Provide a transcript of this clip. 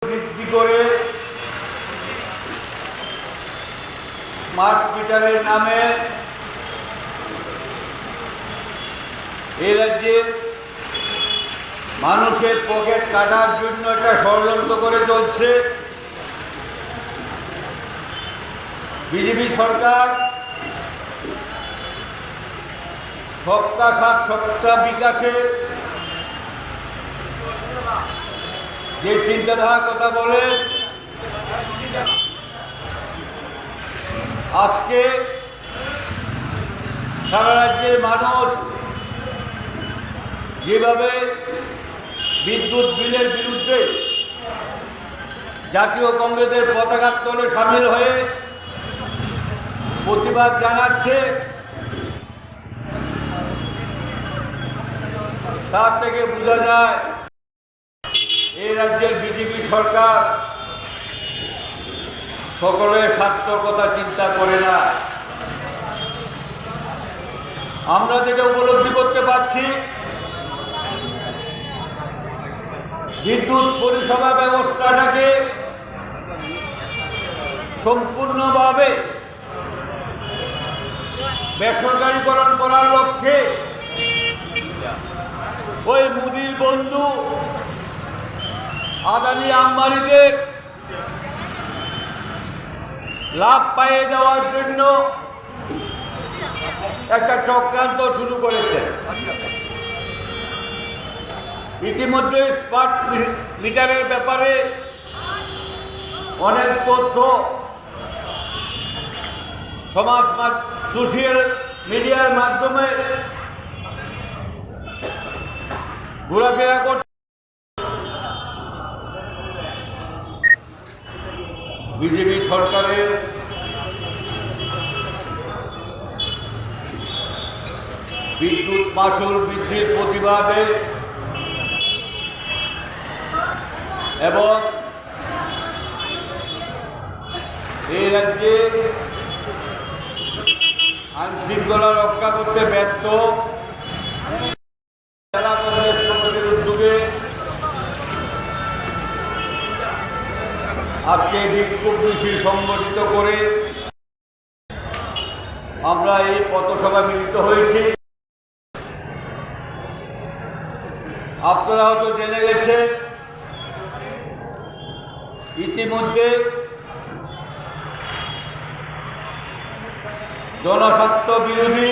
বৃদ্ধি করে স্মার্ট মিটারের নামে এই রাজ্যের মানুষের পকেট কাটার জন্য একটা ষড়যন্ত্র করে চলছে। বিজেপি সরকার সবকা সাথ সবকা বিকাশে যে চিন্তাধারার কথা বলে আজকে সারা রাজ্যের মানুষ যেভাবে বিদ্যুৎ বিলের বিরুদ্ধে জাতীয় কংগ্রেসের পতাকা তলে সামিল হয়ে প্রতিবাদ জানাচ্ছে, তার থেকে বোঝা যায় এই রাজ্যের বিজেপি সরকার সকলের স্বার্থের কথা চিন্তা করে না। আমরা যেটা উপলব্ধি করতে পারছি, বিদ্যুৎ পরিষেবা ব্যবস্থাটাকে সম্পূর্ণভাবে বেসরকারীকরণ করার লক্ষ্যে ওই মোদির বন্ধু আদানি আম্বানিদের লাভ পাইয়ে দেওয়ার জন্য একটা চক্রান্ত শুরু করেছে। ইতিমধ্যে স্মার্ট মিটারের ব্যাপারে অনেক তথ্য সোশ্যাল মিডিয়ার মাধ্যমে ঘোরাফেরা করছে। বিজেপি সরকারের বিদ্যুৎ মাশুল বৃদ্ধির প্রতিবাদে এবং এই রাজ্যে আইনশৃঙ্খলা রক্ষা করতে ব্যর্থ জেলা কংগ্রেস কমিটির উদ্যোগে আজকে বিক্ষোভ মিছিল সংগঠিত করে আমরা এই পথসভা মিলিত হয়েছি। আপনারা হয়তো জেনে গেছেন, ইতিমধ্যে জনস্বার্থ বিরোধী